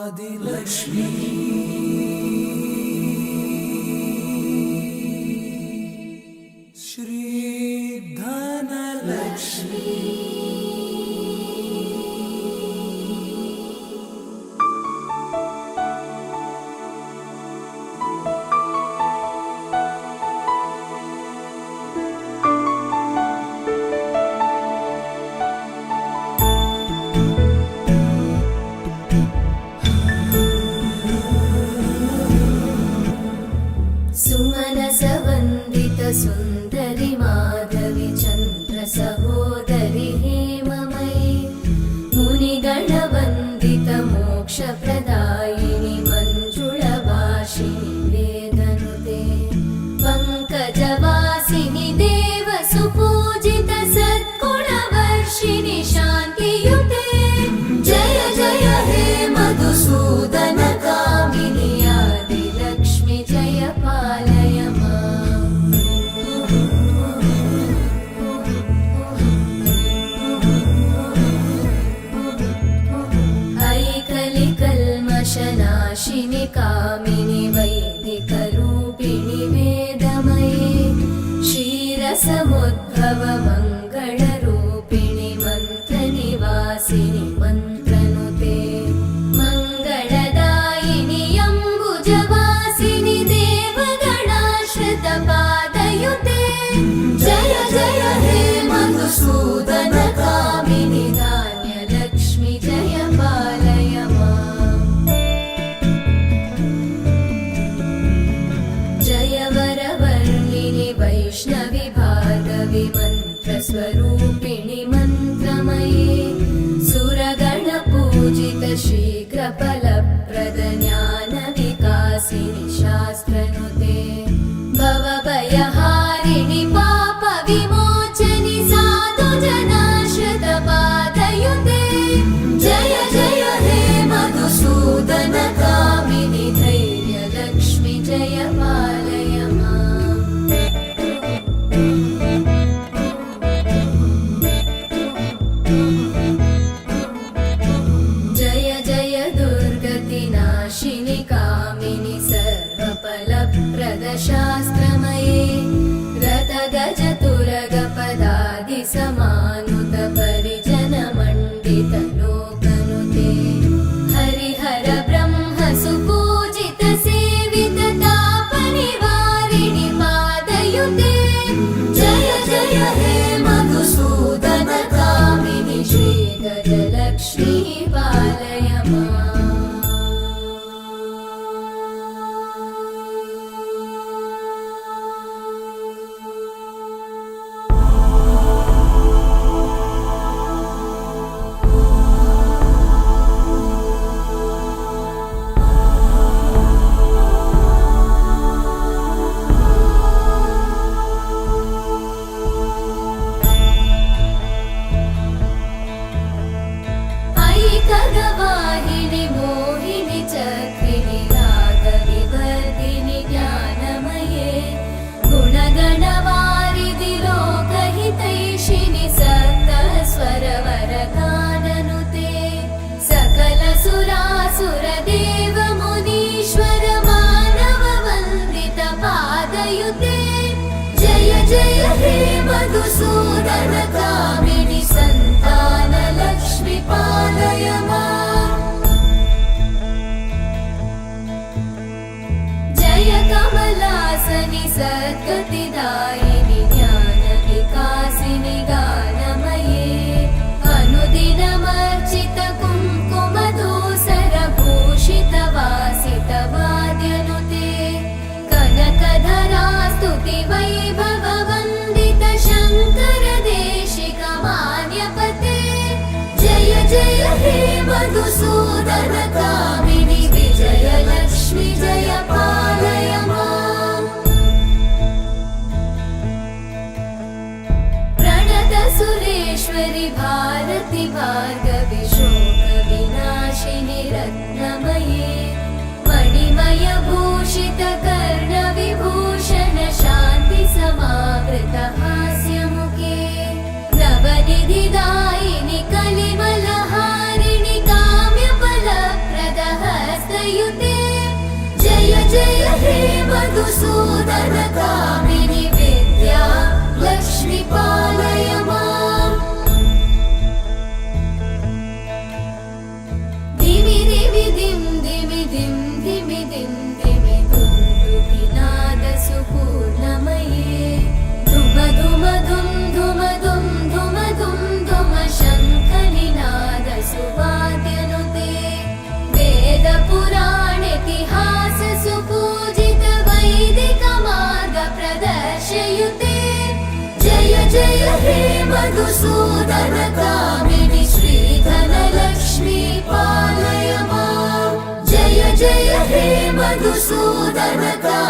आदिलक्ष्मी श्री धनलक्ष्मी सुमनसवन्दित सुन्दरि माधवी चन्द्र सहोदरि हेममयी मुनिगणवन्दित मोक्षप्रदायिनि मञ्जुळभाषिणि वेदनुते पङ्कजवासिनि देवसुपूजित सद्गुणवर्षिणि शान्तियुते जय जय हे मधुसूदन कामिनि आदिलक्ष्मि जय पालय माम्। ऐकलिकल्मषनाशिनि कामिनि वैदिकरूपिणि वेदमये क्षीरसमुद्भव मङ्गलरूपिणि मन्त्रनिवासिनि मन्त्रनुते मङ्गलदायिनि अम्बुजवासिनि देवगणाश्रितपादयुते जय जय हे मधुसूदन कामिनि धान्यलक्ष्मि जय पालय माम्। जय वरवर्णिनि वैष्णवि भार्गवि मन्त्रस्वरूपिणि मन्त्रमये सुरगणपूजित शीघ्रफलप्रद ज्ञानविकासिनि शास्त्रनुते भवभयहारिणि पापविमोचनि साधुजनाश्रितपादयुते जय जय हे मधुसूदन कामिनि धैर्यलक्ष्मि जय पालय माम्। जय जय दुर्गतिनाशिनि कामिनि सर्वफलप्रद शास्त्रमये रथगजतुरगपदादिसमानुत परिजनमण्डित लोकनुते हरिहर ब्रह्म सुपूजित सेवित तापनिवारिणि पादयुते जय जय हे मधुसूदन कामिनि श्रीगजलक्ष्मी पालय माम्। ऐकगवाहिनि मोहिनि चक्रिणि रागविवर्धिनि ज्ञानमये गुणगणवारिधि लोकहितैषिणि सप्तस्वरवरगाननुते सकलसुरासुरदेव मुनीश्वर मानववन्दित पादयुते जय जय हे मधुसूदन कामिनि सन्तानलक्ष्मि पालय माम्। जय कमलासनि सद्गतिदायिनि ज्ञानविकासिनि गानमये अनुदिनमर्चित कुङ्कुमधूसरभूषित वासित वाद्यनुते कनकधरा स्तुति वैभव वन्दित शङ्कर देशिक मान्यपते जय जय हे मधुसूदन कामिनि विजयलक्ष्मि जय पालय माम्। प्रणत सुरेश्वरि भारति भार्गवि शोकविनाशिनि रत्नमये मणिमय भूषित कर्णविभूषण शान्ति समावृत हास्यमुखे नवनिधिदायिनि कलिमलहारिणि काम्यफलप्रद मधुसूदन कामिनि विद्या लक्ष्मी पालय माम् दिमि दिमि दिं दिमि दिं दिमि दिं दिमि दुन्दुभिनाद सुपूर्णमये धुम धुम धुं धुम धुं धुम धुं धुम शङ्खनिनाद सुवाद्यनुते वेद पुराण इतिहास सुपूजित वैदिक मार्ग प्रदर्शयुते जय जय हे मधुसूदन कामिनि श्रीधन लक्ष्मी पालय माम् जय जय हे मधुसूदन कामिनि